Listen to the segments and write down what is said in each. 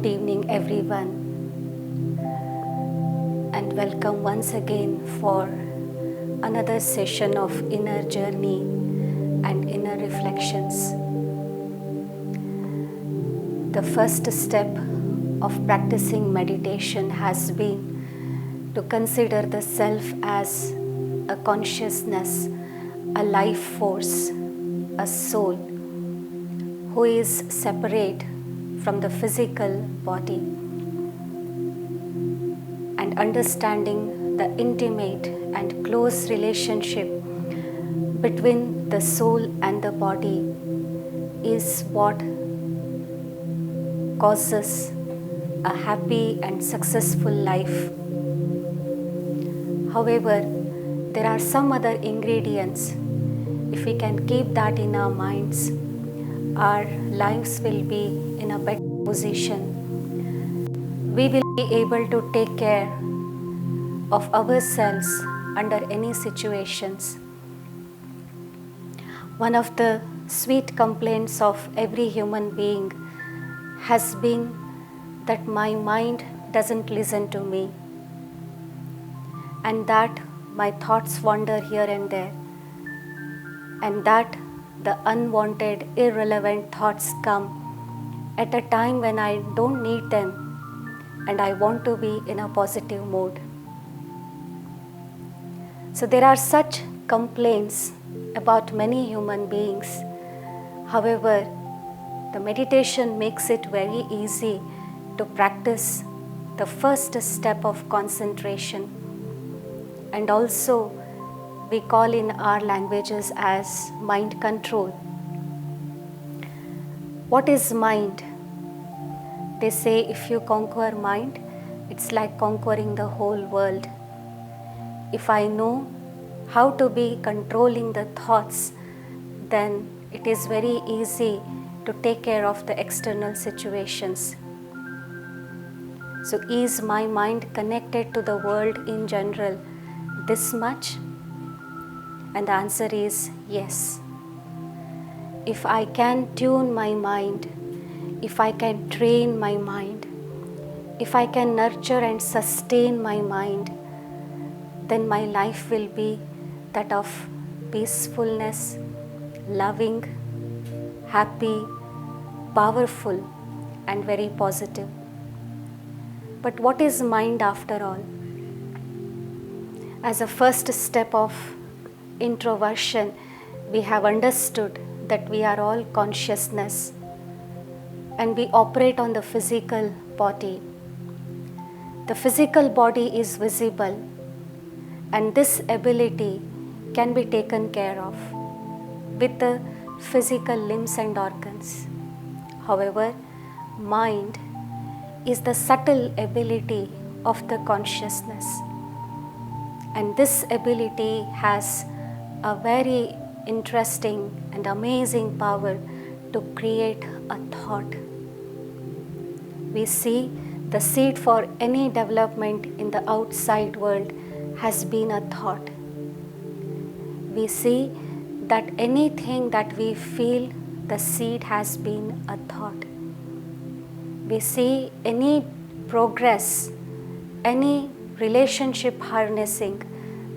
Good evening, everyone, and welcome once again for another session of inner journey and inner reflections. The first step of practicing meditation has been to consider the self as a consciousness, a life force, a soul who is separate from the physical body, and understanding the intimate and close relationship between the soul and the body is what causes a happy and successful life. However, there are some other ingredients. If we can keep that in our minds, our lives will be in a better position. We will be able to take care of ourselves under any situations. One of the sweet complaints of every human being has been that my mind doesn't listen to me, and that my thoughts wander here and there, and that the unwanted, irrelevant thoughts come at a time when I don't need them and I want to be in a positive mood. So there are such complaints about many human beings. However, the meditation makes it very easy to practice the first step of concentration, and also we call in our languages as mind control. What is mind? They say if you conquer mind, it's like conquering the whole world. If I know how to be controlling the thoughts, then it is very easy to take care of the external situations. So is my mind connected to the world in general this much? And the answer is yes. If I can tune my mind, if I can train my mind, if I can nurture and sustain my mind, then my life will be that of peacefulness, loving, happy, powerful, and very positive. But what is mind after all? As a first step of introversion, we have understood that we are all consciousness and we operate on the physical body. The physical body is visible, and this ability can be taken care of with the physical limbs and organs. However, mind is the subtle ability of the consciousness, and this ability has a very interesting and amazing power to create a thought. We see the seed for any development in the outside world has been a thought. We see that anything that we feel, the seed has been a thought. We see any progress, any relationship harnessing,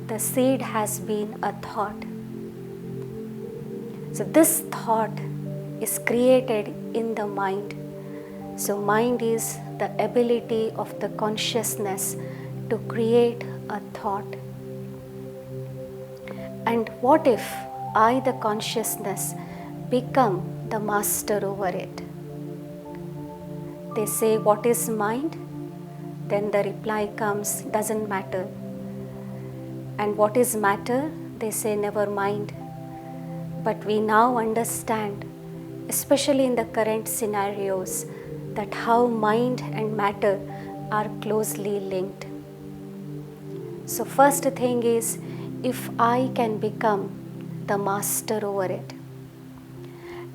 the seed has been a thought. So this thought is created in the mind. So mind is the ability of the consciousness to create a thought. And what if I, the consciousness, become the master over it? They say, what is mind? Then the reply comes, doesn't matter. And what is matter? They say, never mind. But we now understand, especially in the current scenarios, that how mind and matter are closely linked. So first thing is, if I can become the master over it.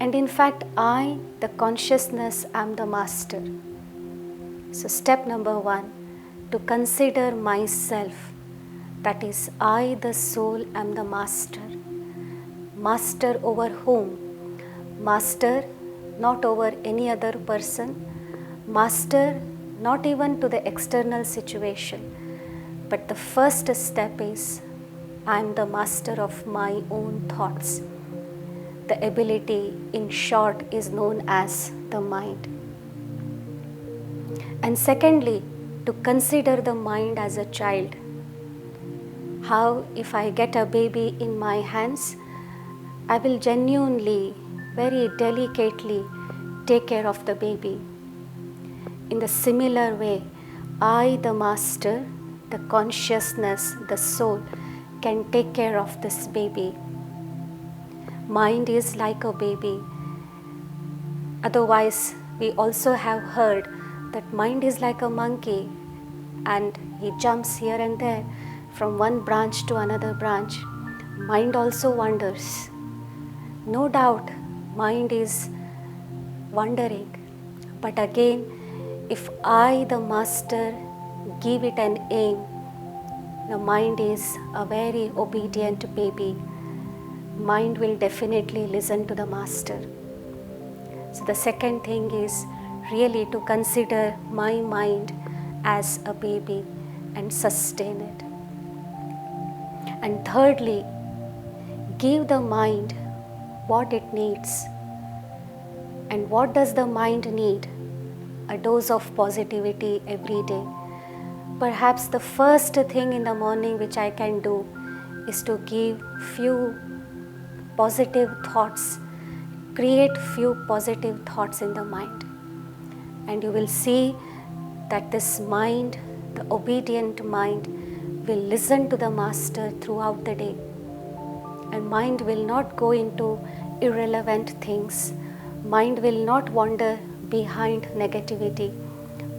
And in fact, I, the consciousness, am the master. So step number 1, to consider myself, that is, I, the soul, am the master. Master over whom? Master not over any other person, master not even to the external situation, but the first step is I am the master of my own thoughts. The ability, in short, is known as the mind. And secondly, to consider the mind as a child. How, if I get a baby in my hands, I will genuinely, very delicately take care of the baby. In the similar way, I, the master, the consciousness, the soul, can take care of this baby. Mind is like a baby. Otherwise, we also have heard that mind is like a monkey and he jumps here and there from one branch to another branch. Mind also wanders. No doubt, mind is wandering. But again, if I, the master, give it an aim, the mind is a very obedient baby. Mind will definitely listen to the master. So the second thing is really to consider my mind as a baby and sustain it. And thirdly, give the mind what it needs. And what does the mind need? A dose of positivity every day. Perhaps the first thing in the morning which I can do is to give few positive thoughts, create few positive thoughts in the mind. And you will see that this mind, the obedient mind, will listen to the master throughout the day. And mind will not go into irrelevant things. Mind will not wander behind negativity,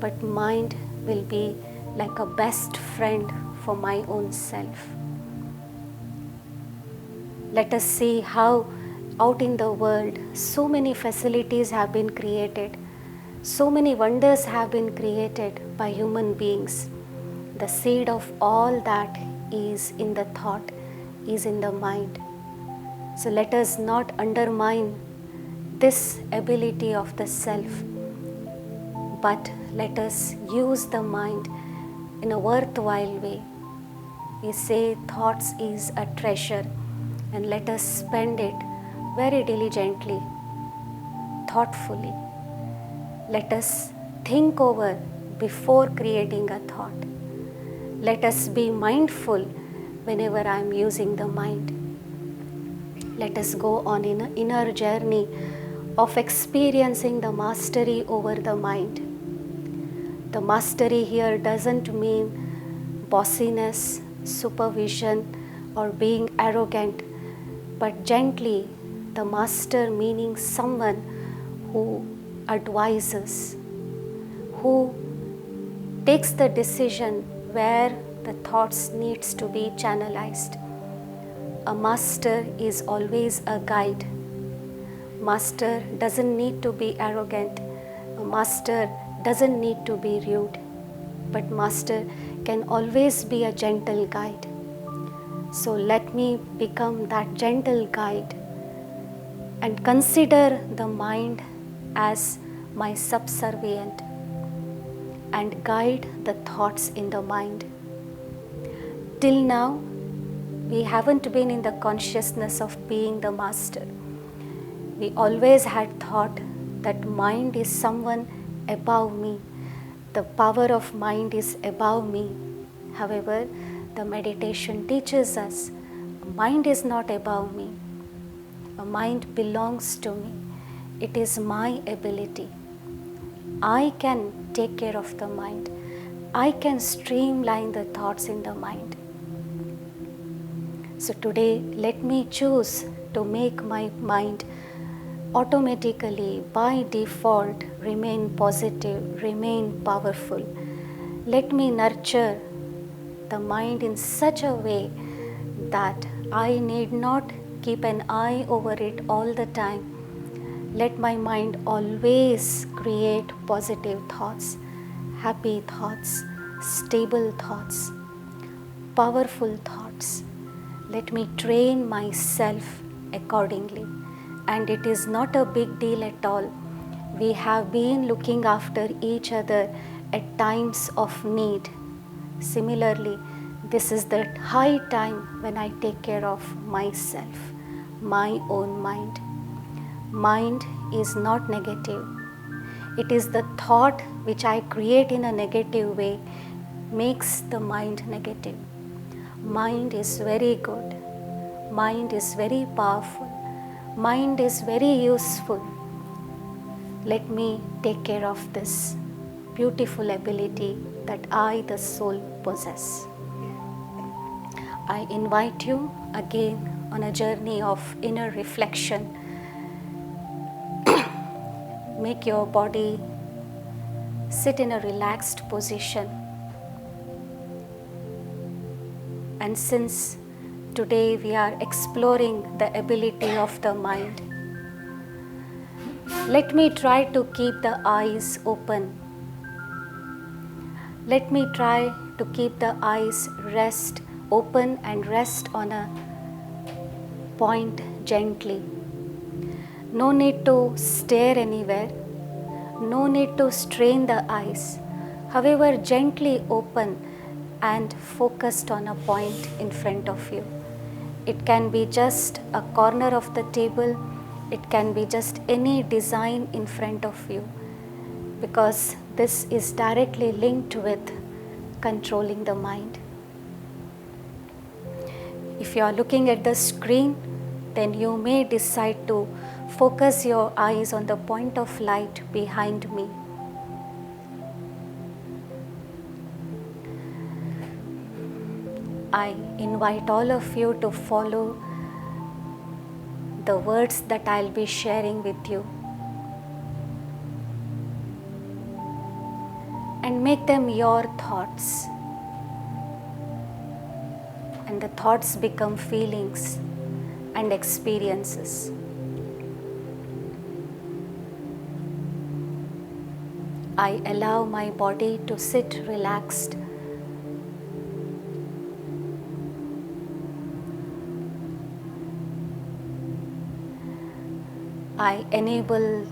but mind will be like a best friend for my own self. Let us see how out in the world so many facilities have been created, so many wonders have been created by human beings. The seed of all that is in the thought, is in the mind. So let us not undermine this ability of the self, but let us use the mind in a worthwhile way. We say thoughts is a treasure, and let us spend it very diligently, thoughtfully. Let us think over before creating a thought. Let us be mindful whenever I am using the mind. Let us go on in an inner journey of experiencing the mastery over the mind. The mastery here doesn't mean bossiness, supervision, or being arrogant, but gently, the master meaning someone who advises, who takes the decision where the thoughts needs to be channelized. A master is always a guide. Master doesn't need to be arrogant. A master doesn't need to be rude. But master can always be a gentle guide. So let me become that gentle guide and consider the mind as my subservient and guide the thoughts in the mind. Till now, we haven't been in the consciousness of being the master. We always had thought that mind is someone above me. The power of mind is above me. However, the meditation teaches us mind is not above me. A mind belongs to me. It is my ability. I can take care of the mind. I can streamline the thoughts in the mind. So today, let me choose to make my mind automatically, by default, remain positive, remain powerful. Let me nurture the mind in such a way that I need not keep an eye over it all the time. Let my mind always create positive thoughts, happy thoughts, stable thoughts, powerful thoughts. Let me train myself accordingly. And it is not a big deal at all We have been looking after each other at times of need. Similarly, this is the high time when I take care of myself, my own mind. Mind is not negative. It is the thought which I create in a negative way makes the mind negative. Mind is very good. Mind is very powerful. Mind is very useful. Let me take care of this beautiful ability that I, the soul, possess. I invite you again on a journey of inner reflection. Make your body sit in a relaxed position. And since today we are exploring the ability of the mind, let me try to keep the eyes open. Let me try to keep the eyes open and rest on a point gently. No need to stare anywhere. No need to strain the eyes. However, gently open and focused on a point in front of you. It can be just a corner of the table. It can be just any design in front of you, because this is directly linked with controlling the mind. If you are looking at the screen, then you may decide to focus your eyes on the point of light behind me. I invite all of you to follow the words that I'll be sharing with you and make them your thoughts. And the thoughts become feelings and experiences. I allow my body to sit relaxed. I enable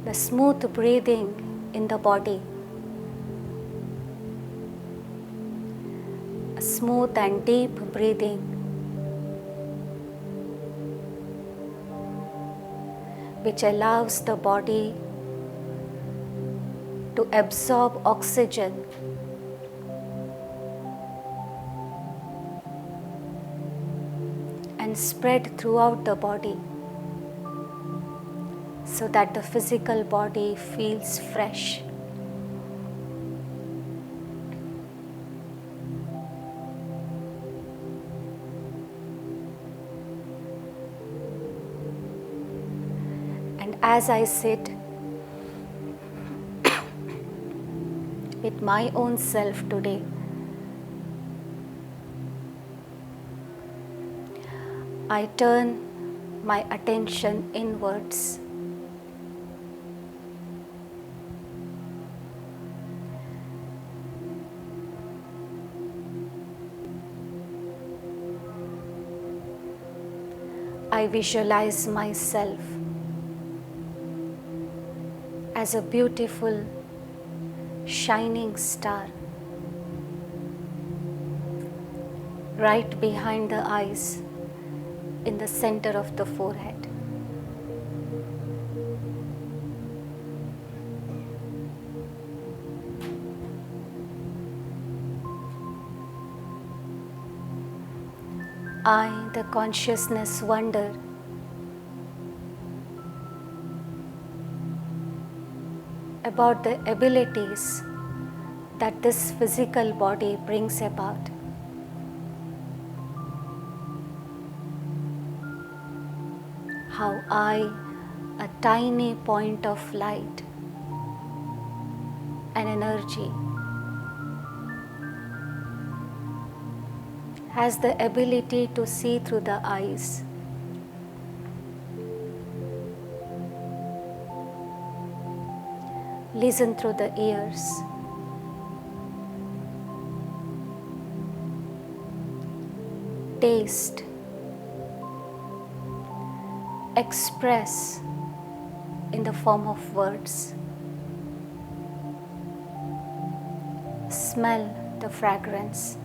the smooth breathing in the body. A smooth and deep breathing, which allows the body to absorb oxygen and spread throughout the body, so that the physical body feels fresh. And as I sit with my own self today, I turn my attention inwards. I visualize myself as a beautiful, shining star right behind the eyes, in the center of the forehead. I, the consciousness, wonder about the abilities that this physical body brings about. How I, a tiny point of light and energy, has the ability to see through the eyes, listen through the ears, taste, express, in the form of words. Smell the fragrance.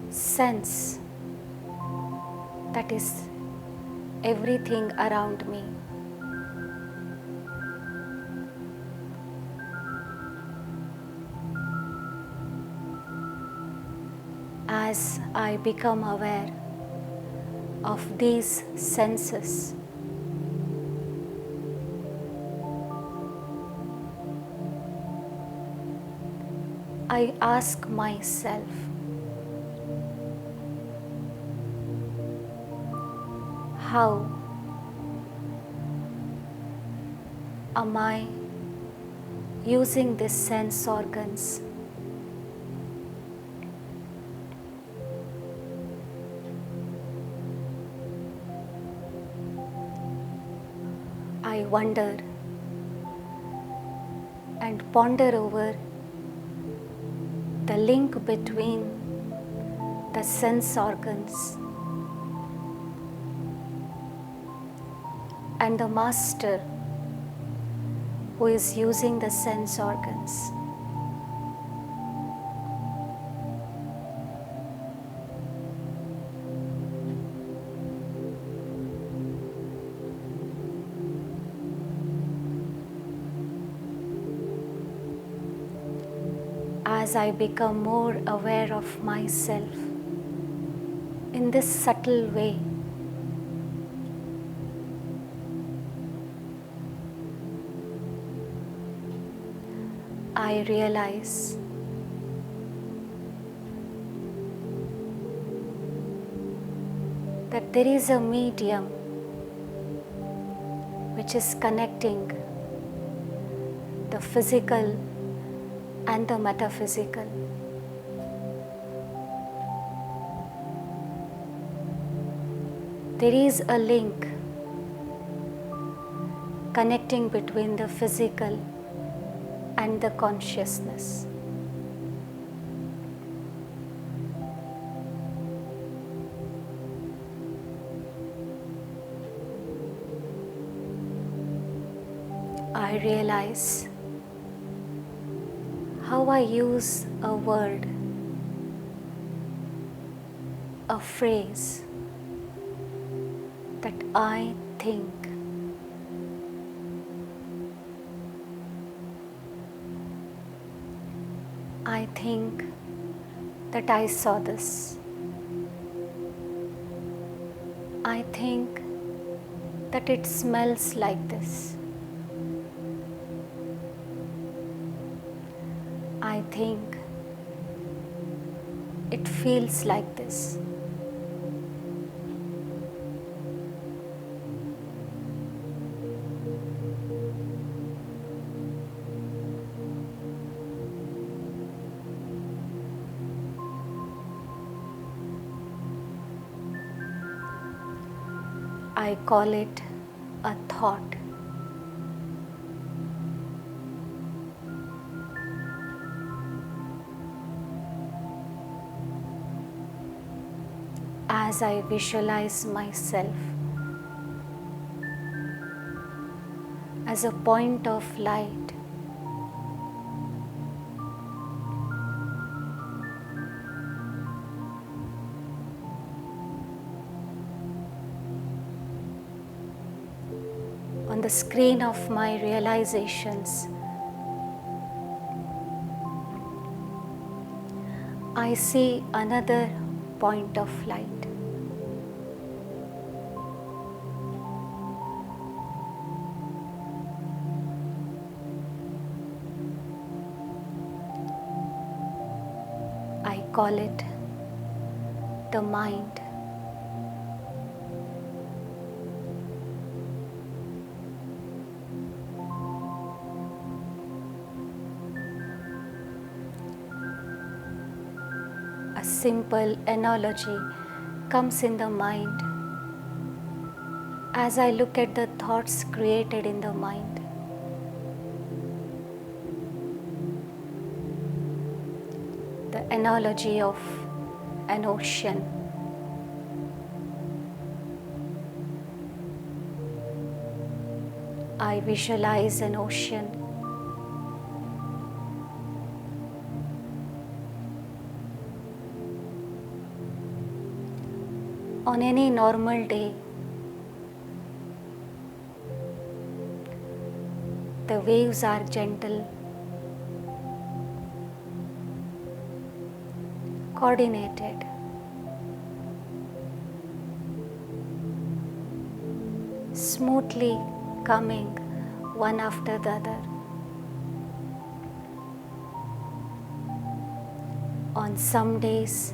Sense that is everything around me. As I become aware of these senses, I ask myself, how am I using these sense organs? I wonder and ponder over the link between the sense organs and the master who is using the sense organs. As I become more aware of myself in this subtle way, I realize that there is a medium which is connecting the physical and the metaphysical. There is a link connecting between the physical and the consciousness. I realize how I use a word, a phrase that I think. I think that I saw this. I think that it smells like this. I think it feels like this. I call it a thought. As I visualize myself as a point of light, on the screen of my realizations, I see another point of light. I call it the mind. A simple analogy comes in the mind as I look at the thoughts created in the mind. The analogy of an ocean. I visualize an ocean. On any normal day, the waves are gentle, coordinated, smoothly coming one after the other. On some days,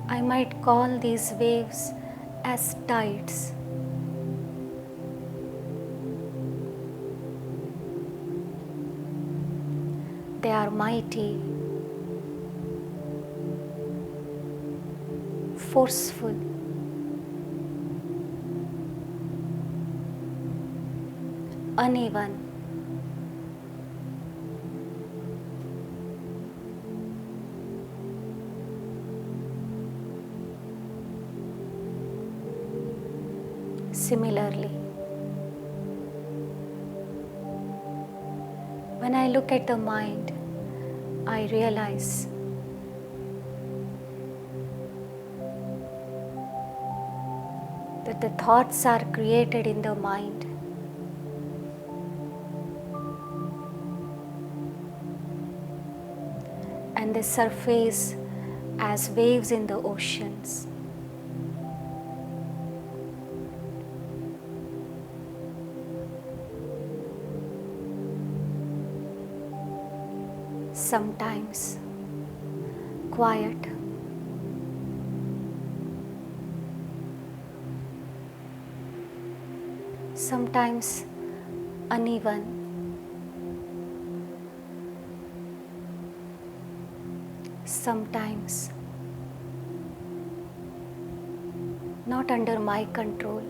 I might call these waves as tides. They are mighty, forceful, uneven, similarly. When I look at the mind, I realize that the thoughts are created in the mind. And they surface as waves in the oceans. Sometimes quiet, sometimes uneven, sometimes not under my control.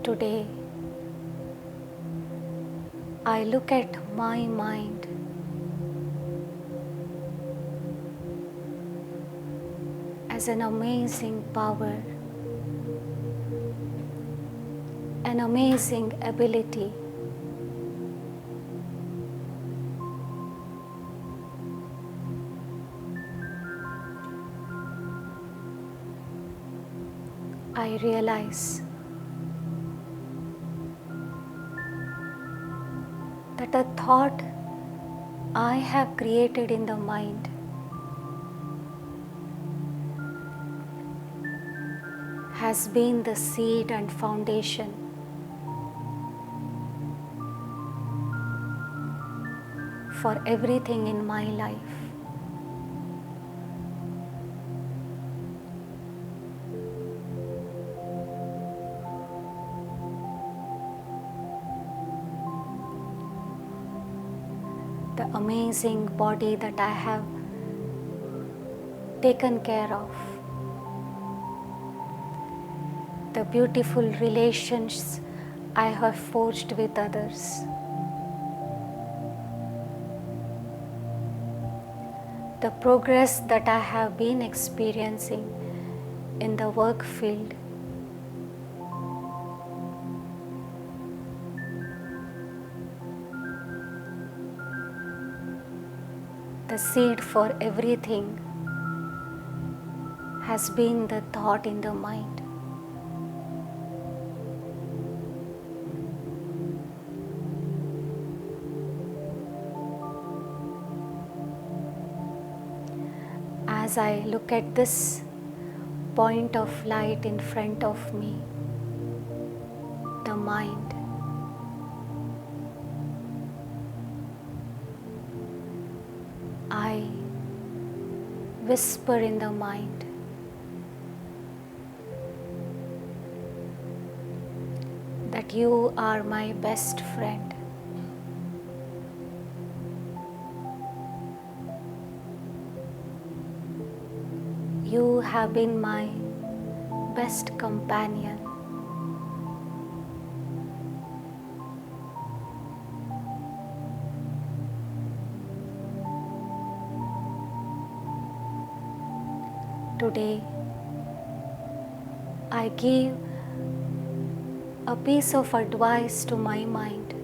Today, I look at my mind as an amazing power, an amazing ability. I realize that a thought I have created in the mind has been the seed and foundation for everything in my life. The amazing body that I have taken care of, the beautiful relations I have forged with others, the progress that I have been experiencing in the work field, the seed for everything has been the thought in the mind. As I look at this point of light in front of me, the mind, I whisper in the mind, that you are my best friend. You have been my best companion. Today, I give a piece of advice to my mind.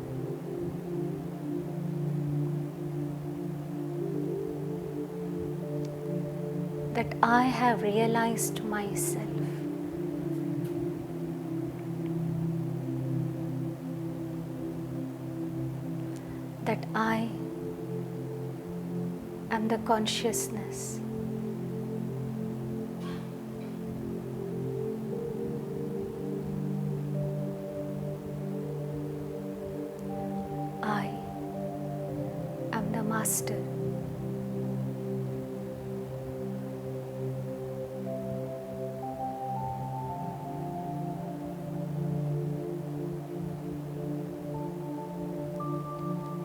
That I have realized myself. That I am the consciousness. I am the master.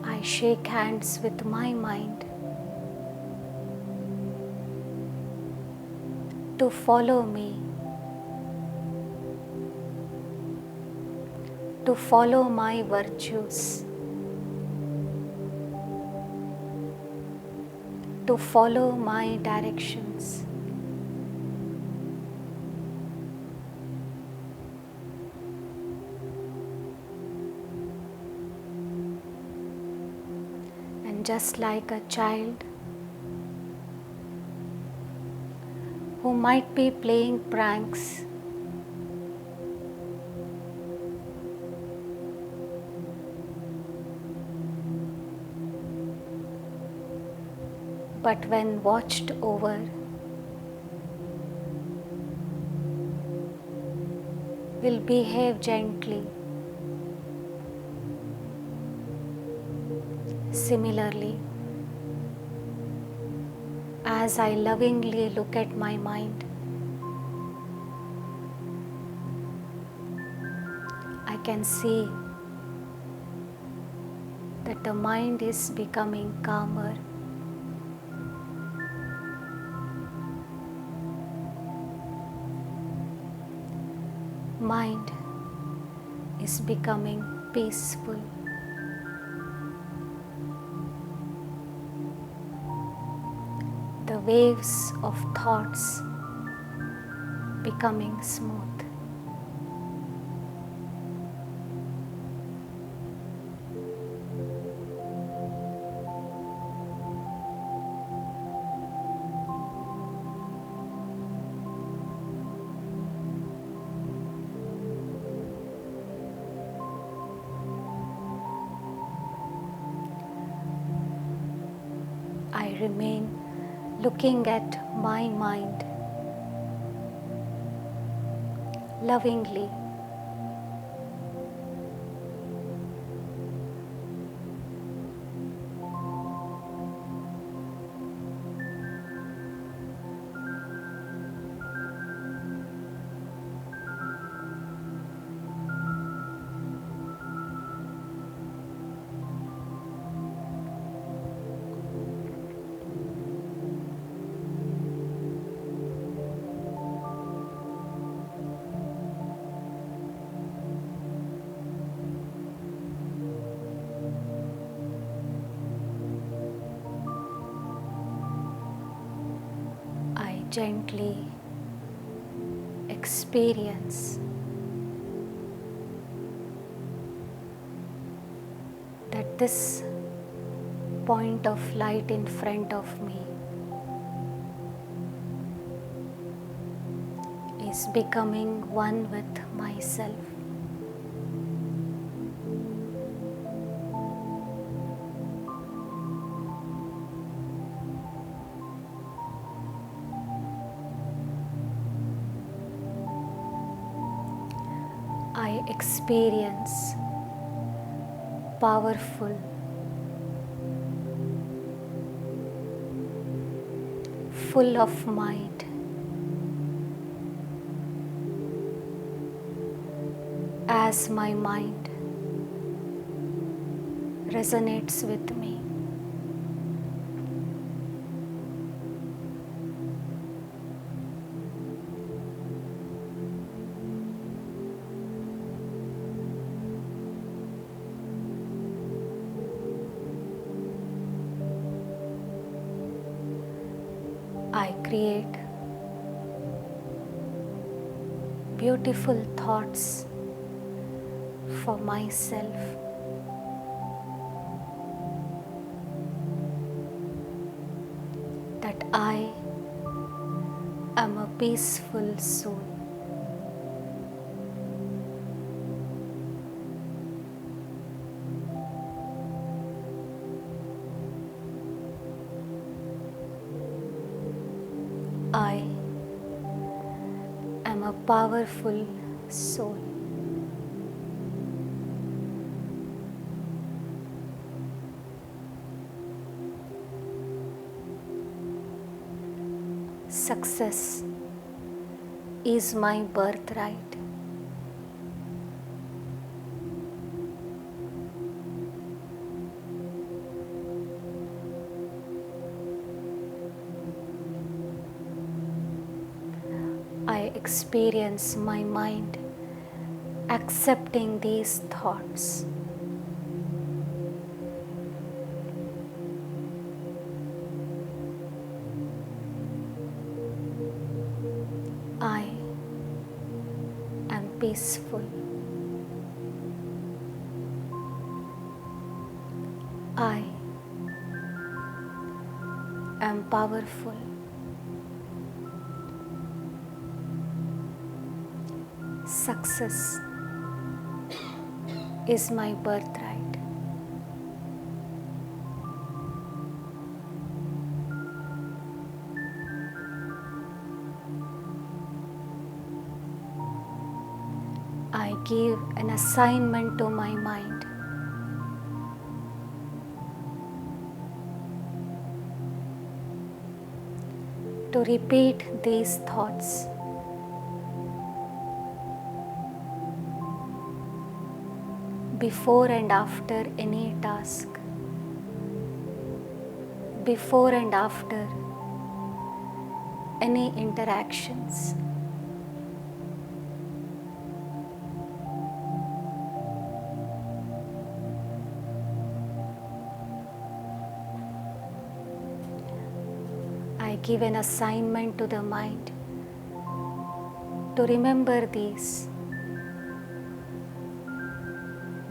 I shake hands with my mind to follow me, to follow my virtues, to follow my directions. And just like a child who might be playing pranks, but when watched over, will behave gently. Similarly, as I lovingly look at my mind, I can see that the mind is becoming calmer. Mind is becoming peaceful. The waves of thoughts becoming smooth. I remain looking at my mind lovingly. I gently experience that this point of light in front of me is becoming one with myself. I experience powerful, full of might, as my mind resonates with me. I create beautiful thoughts for myself. That I am a peaceful soul. I am a powerful soul. Success is my birthright. I experience my mind accepting these thoughts. I am peaceful. I am powerful. Success is my birthright. I give an assignment to my mind to repeat these thoughts before and after any task, before and after any interactions. I give an assignment to the mind to remember these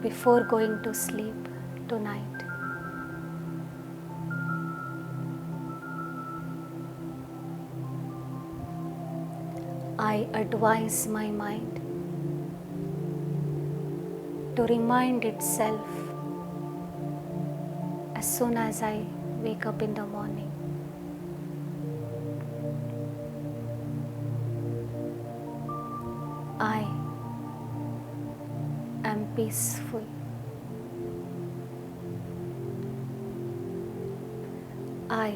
before going to sleep tonight. I advise my mind to remind itself as soon as I wake up in the morning. I am peaceful. I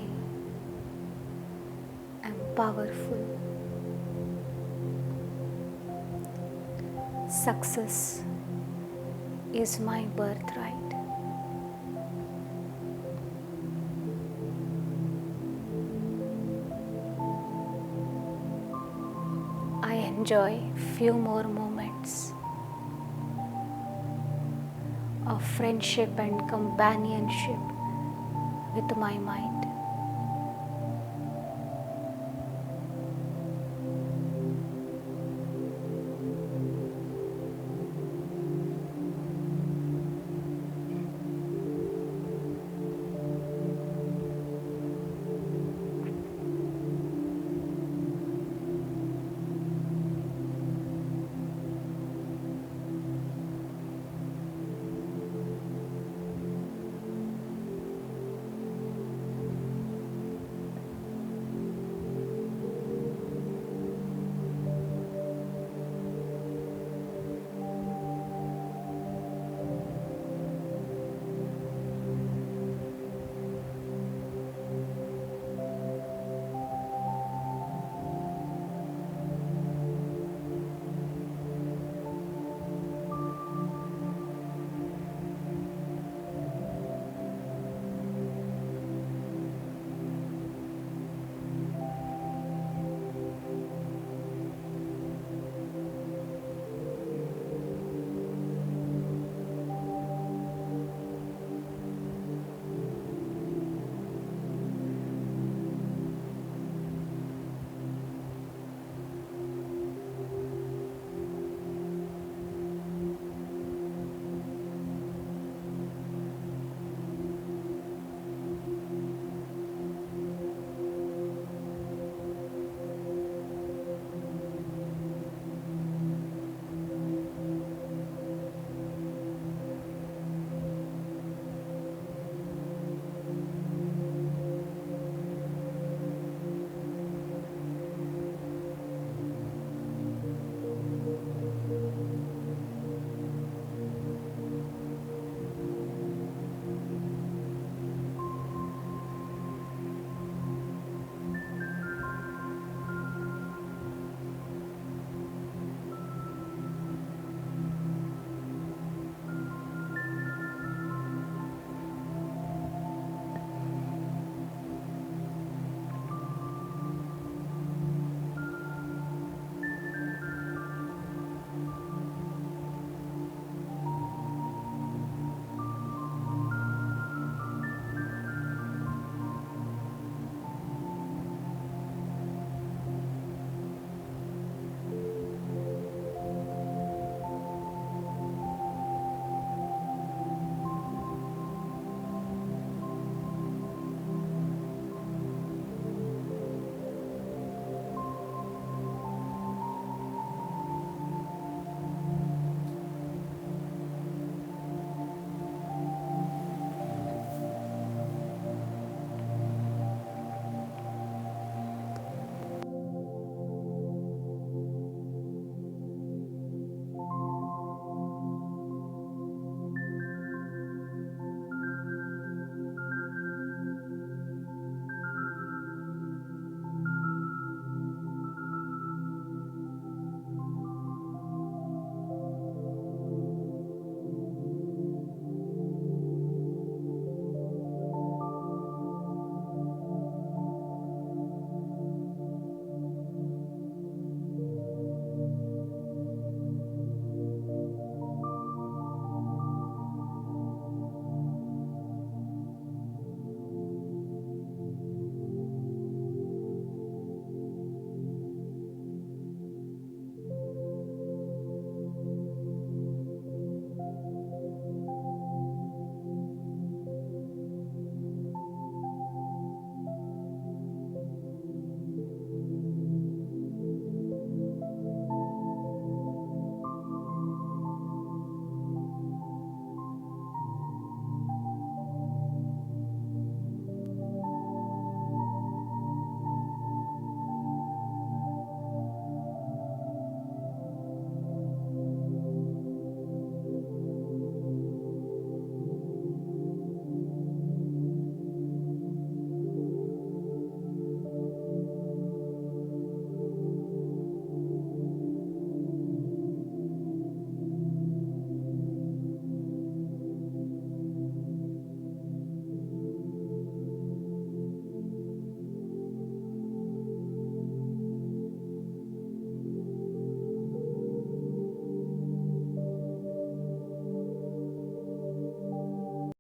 am powerful. Success is my birthright. I enjoy few more moments of friendship and companionship with my mind.